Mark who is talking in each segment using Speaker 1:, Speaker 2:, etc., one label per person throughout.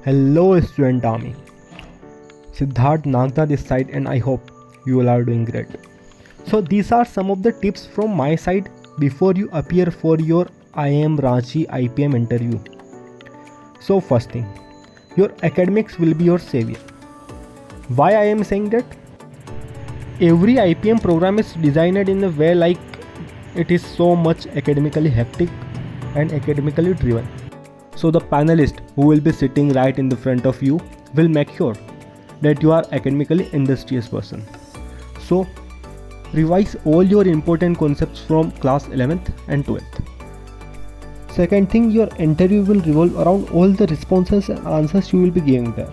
Speaker 1: Hello, student army. Siddharth Nagda this side, and I hope you all are doing great. So, these are some of the tips from my side before you appear for your IIM Ranchi IPM interview. So, first thing, your academics will be your savior. Why I am saying that? Every IPM program is designed in a way like it is so much academically hectic and academically driven. So the panelist who will be sitting right in the front of you will make sure that you are academically industrious person. So revise all your important concepts from class 11th and 12th. Second thing, your interview will revolve around all the responses and answers you will be giving there.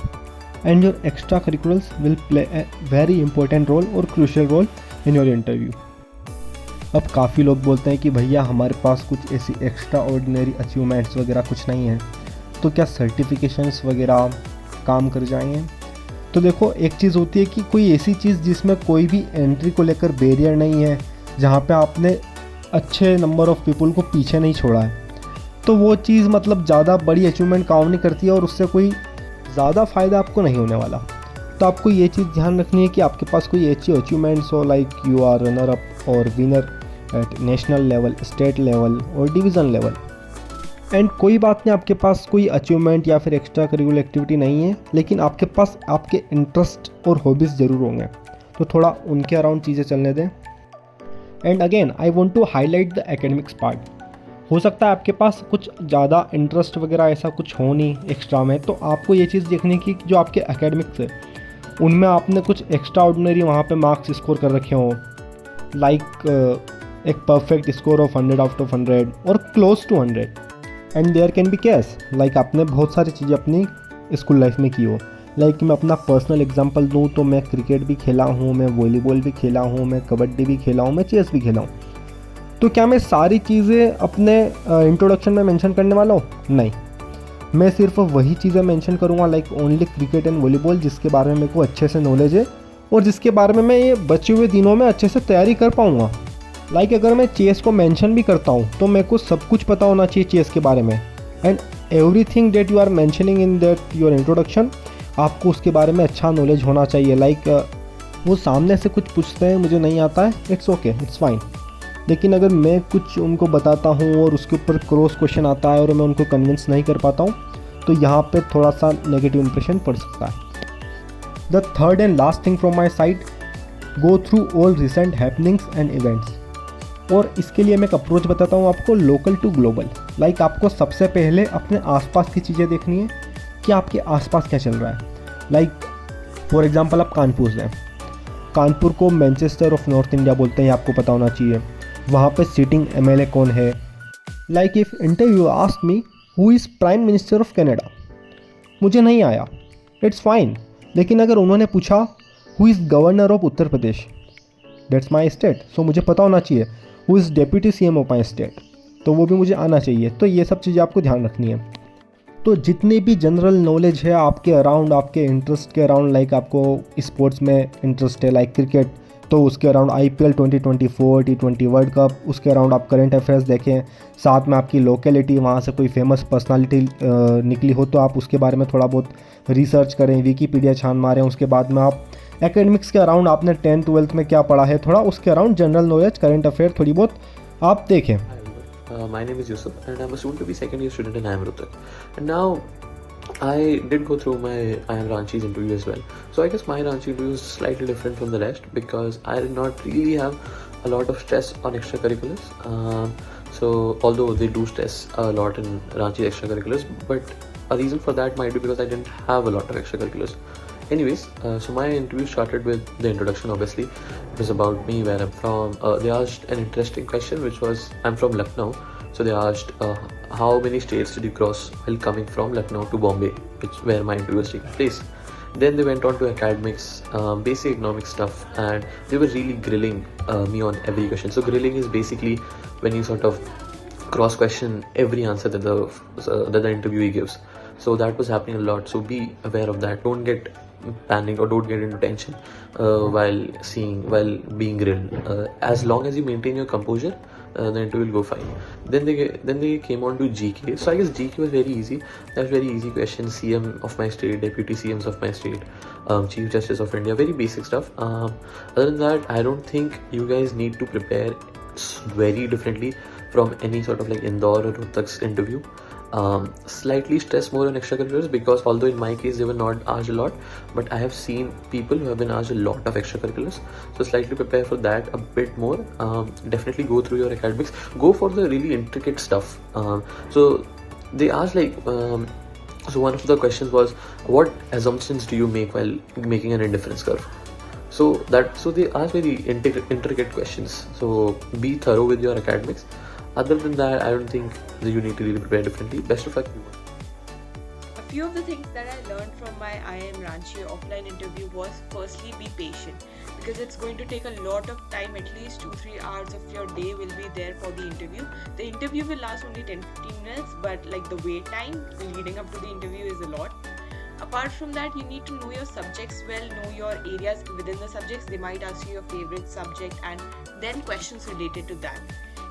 Speaker 1: And your extracurriculars will play a very important role or crucial role in your interview. अब काफ़ी लोग बोलते हैं कि भैया हमारे पास कुछ ऐसी एक्स्ट्रा ऑर्डिनरी अचीवमेंट्स वगैरह कुछ नहीं है, तो क्या सर्टिफिकेशंस वगैरह काम कर जाएंगे? तो देखो, एक चीज़ होती है कि कोई ऐसी चीज़ जिसमें कोई भी एंट्री को लेकर बैरियर नहीं है, जहाँ पे आपने अच्छे नंबर ऑफ़ पीपल को पीछे नहीं छोड़ा है, तो वो चीज़ मतलब ज़्यादा बड़ी अचीवमेंट काम नहीं करती है और उससे कोई ज़्यादा फ़ायदा आपको नहीं होने वाला। तो आपको ये चीज़ ध्यान रखनी है कि आपके पास कोई अच्छी अचीवमेंट्स हो, like you are runner up और winner at national level, state level और डिवीज़न लेवल। एंड कोई बात नहीं, आपके पास कोई अचीवमेंट या फिर एक्स्ट्रा करिकुलर एक्टिविटी नहीं है, लेकिन आपके पास आपके इंटरेस्ट और हॉबीज़ ज़रूर होंगे, तो थोड़ा उनके अराउंड चीज़ें चलने दें। And again I want to highlight the academics part. हो सकता है आपके पास कुछ ज़्यादा इंटरेस्ट वगैरह ऐसा कुछ हो नहीं एक्स्ट्रा में, तो आपको ये चीज़ देखनी की जो आपके एकेडमिक्स है उनमें आपने कुछ एक्स्ट्रा ऑर्डिनरी वहाँ पे मार्क्स स्कोर कर रखे हों, लाइक एक perfect score of 100 out of 100 और close to 100। And there can be case like आपने बहुत सारी चीज़ें अपनी स्कूल लाइफ में की हो। लाइक मैं अपना पर्सनल एग्जांपल दूँ तो मैं क्रिकेट भी खेला हूँ, मैं वॉलीबॉल भी खेला हूँ, मैं कबड्डी भी खेला हूँ, मैं चेस भी खेला हूँ। तो क्या मैं सारी चीज़ें अपने इंट्रोडक्शन में मेंशन करने वाला हूँ? नहीं, मैं सिर्फ वही चीज़ें मेंशन करूँगा, like only cricket and volleyball, जिसके बारे में मेरे को अच्छे से नॉलेज है और जिसके बारे में मैं ये बचे हुए दिनों में अच्छे से तैयारी कर पाऊँगा। लाइक अगर मैं चेस को मेंशन भी करता हूँ तो मेरे को सब कुछ पता होना चाहिए चेस के बारे में। And everything that you are mentioning in that your introduction, आपको उसके बारे में अच्छा नॉलेज होना चाहिए। लाइक वो सामने से कुछ पूछते हैं, मुझे नहीं आता है, इट्स ओके, इट्स फाइन। लेकिन अगर मैं कुछ उनको बताता हूँ और उसके ऊपर क्रॉस क्वेश्चन आता है और मैं उनको कन्विंस नहीं कर पाता हूँ, तो यहाँ पे थोड़ा सा नेगेटिव इंप्रेशन पड़ सकता है। The third and last thing from my side, go through all recent happenings and events. और इसके लिए मैं एक अप्रोच बताता हूँ आपको, लोकल टू ग्लोबल। लाइक आपको सबसे पहले अपने आसपास की चीज़ें देखनी है कि आपके आसपास क्या चल रहा है। लाइक फॉर एग्जांपल आप कानपुर से, कानपुर को मैनचेस्टर ऑफ नॉर्थ इंडिया बोलते हैं, आपको पता होना चाहिए। वहाँ पे सिटिंग एमएलए कौन है? Like if interview ask me who is prime minister of Canada, मुझे नहीं आया, इट्स फाइन। लेकिन अगर उन्होंने पूछा who is governor of Uttar Pradesh, that's my state, so मुझे पता होना चाहिए who is deputy CM of my state, तो वो भी मुझे आना चाहिए। तो ये सब चीज़ें आपको ध्यान रखनी है। तो जितनी भी जनरल नॉलेज है आपके अराउंड, आपके इंटरेस्ट के अराउंड, लाइक आपको स्पोर्ट्स में इंटरेस्ट है लाइक क्रिकेट, तो उसके around IPL 2024 T20 world cup, उसके अराउंड आप करंट अफेयर्स देखें। साथ में आपकी लोकेलिटी, वहाँ से कोई फेमस पर्सनालिटी निकली हो तो आप उसके बारे में थोड़ा बहुत रिसर्च करें, विकीपीडिया छान मारें। उसके बाद में आप एकेडमिक्स के अराउंड आपने 10th 12th में क्या पढ़ा है, थोड़ा उसके around general knowledge, current affair थोड़ी बहुत आप देखें।
Speaker 2: My name is Yusuf and I'm a soon to be second year student in IIM Rohtak. And now I did go through my IIM Ranchi's interview as well. So I guess my Ranchi interview is slightly different from the rest because I did not really have a lot of stress on extracurriculars. So although they do stress a lot in Ranchi's extracurriculars, but a reason for that might be because I didn't have a lot of extracurriculars. Anyways, so my interview started with the introduction. Obviously it was about me, where I'm from. They asked an interesting question, which was, I'm from Lucknow, so they asked how many states did you cross while coming from Lucknow to Bombay, where my interview was taking place. Then they went on to academics, basic economic stuff, and they were really grilling me on every question. So grilling is basically when you sort of cross question every answer that the interviewee gives. So that was happening a lot, so be aware of that. Don't get panic or don't get into tension while being grilled. As long as you maintain your composure, the interview will go fine. Then they came on to GK. So I guess GK was very easy. That was very easy questions. CM of my state, deputy CMs of my state, Chief Justice of India. Very basic stuff. Other than that, I don't think you guys need to prepare very differently from any sort of like Indore or Rohtak's interview. Slightly stress more on extracurriculars, because although in my case they were not asked a lot, but I have seen people who have been asked a lot of extracurriculars. So slightly prepare for that a bit more. Definitely go through your academics. Go for the really intricate stuff. So they asked like. So one of the questions was, what assumptions do you make while making an indifference curve? So they ask very intricate questions. So be thorough with your academics. Other than that, I don't think that you need to really prepare differently. Best of luck.
Speaker 3: A few of the things that I learned from my IIM Ranchi offline interview was, firstly, be patient, because it's going to take a lot of time. At least 2-3 hours of your day will be there for the interview. The interview will last only 10-15 minutes, but like the wait time leading up to the interview is a lot. Apart from that, you need to know your subjects well, know your areas within the subjects. They might ask you your favorite subject and then questions related to that.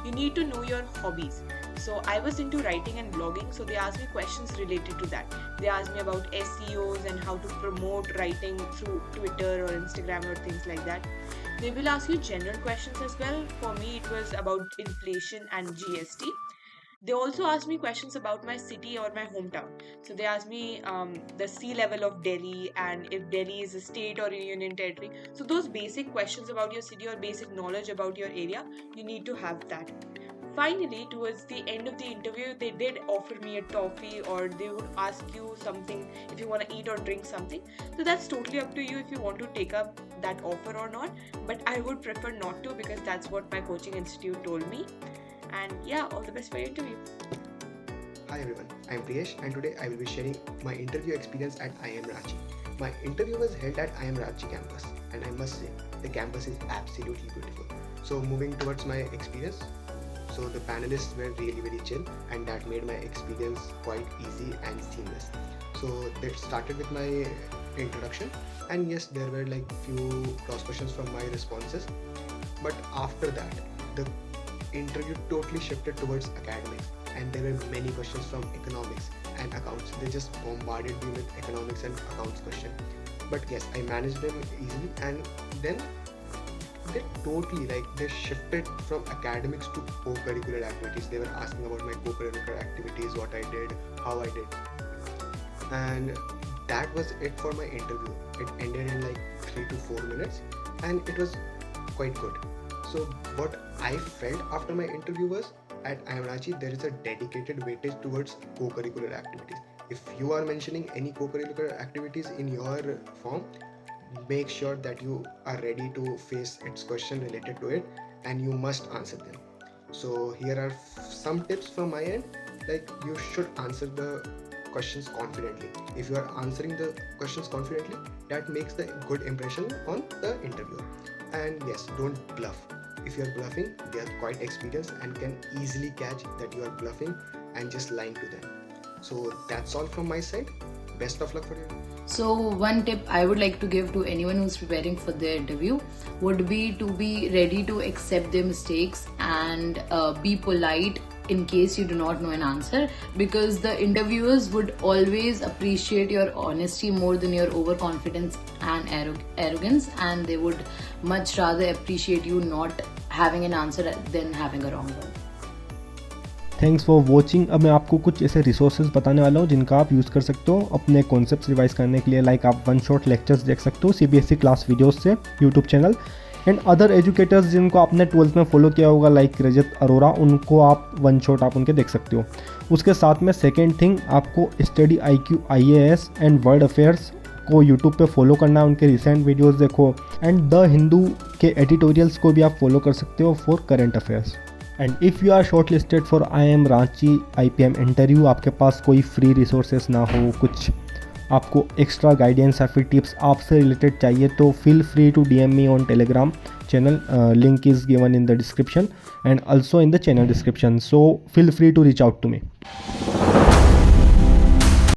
Speaker 3: You need to know your hobbies. So I was into writing and blogging, so they asked me questions related to that. They asked me about SEOs and how to promote writing through Twitter or Instagram or things like that. They will ask you general questions as well. For me, it was about inflation and GST. They also asked me questions about my city or my hometown. So they asked me the sea level of Delhi, and if Delhi is a state or a union territory. So those basic questions about your city or basic knowledge about your area, you need to have that. Finally, towards the end of the interview, they did offer me a toffee, or they would ask you something if you want to eat or drink something. So that's totally up to you if you want to take up that offer or not. But I would prefer not to, because that's what my coaching institute told me. And yeah, all the best for your interview.
Speaker 4: Hi everyone, I am Priyesh, and today I will be sharing my interview experience at IIM Ranchi. My interview was held at IIM Ranchi campus, and I must say, the campus is absolutely beautiful. So moving towards my experience, so the panelists were really very chill, and that made my experience quite easy and seamless. So they started with my introduction, and yes, there were like few cross questions from my responses, but after that, the interview totally shifted towards academics, and there were many questions from economics and accounts. They just bombarded me with economics and accounts questions, but yes, I managed them easily. And then they shifted from academics to co-curricular activities. They were asking about my co-curricular activities, what I did, how I did, and that was it for my interview. It ended in like 3 to 4 minutes, and it was quite good. So what I felt after my interview was, at IIM Ranchi there is a dedicated weightage towards co-curricular activities. If you are mentioning any co-curricular activities in your form, make sure that you are ready to face its question related to it, and you must answer them. So here are some tips from my end. Like, you should answer the questions confidently. If you are answering the questions confidently, that makes the good impression on the interviewer. And yes, don't bluff. If you are bluffing, they are quite experienced and can easily catch that you are bluffing and just lying to them. So that's all from my side. Best of luck for you.
Speaker 5: So one tip I would like to give to anyone who's preparing for their interview would be to be ready to accept their mistakes and be polite in case you do not know an answer, because the interviewers would always appreciate your honesty more than your overconfidence and arrogance, and they would much rather appreciate you not having an answer than having a wrong one.
Speaker 1: Thanks for watching. अब मैं आपको कुछ ऐसे resources बताने वाला हूँ जिनका आप यूज़ कर सकते हो अपने कॉन्सेप्ट्स रिवाइज करने के लिए। लाइक आप वन शॉट लेक्चर्स देख सकते हो CBSE क्लास वीडियोस से YouTube channel, and other educators जिनको आपने 12th में फॉलो किया होगा लाइक रजत अरोरा, उनको आप वन शॉट आप उनके देख सकते हो। उसके साथ में सेकेंड थिंग, आपको study IQ IAS and world affairs को यूट्यूब पे फॉलो करना है, उनके रिसेंट वीडियोस देखो, एंड द हिंदू के एडिटोरियल्स को भी आप फॉलो कर सकते हो for current affairs. And if you are shortlisted for IIM Ranchi IPM interview, आपके पास कोई फ्री रिसोर्सेज ना हो, कुछ आपको एक्स्ट्रा गाइडेंस या फिर टिप्स आपसे रिलेटेड चाहिए, तो feel free to DM me on Telegram channel. Link is given in the description and also in the channel description, so feel free to reach out to me.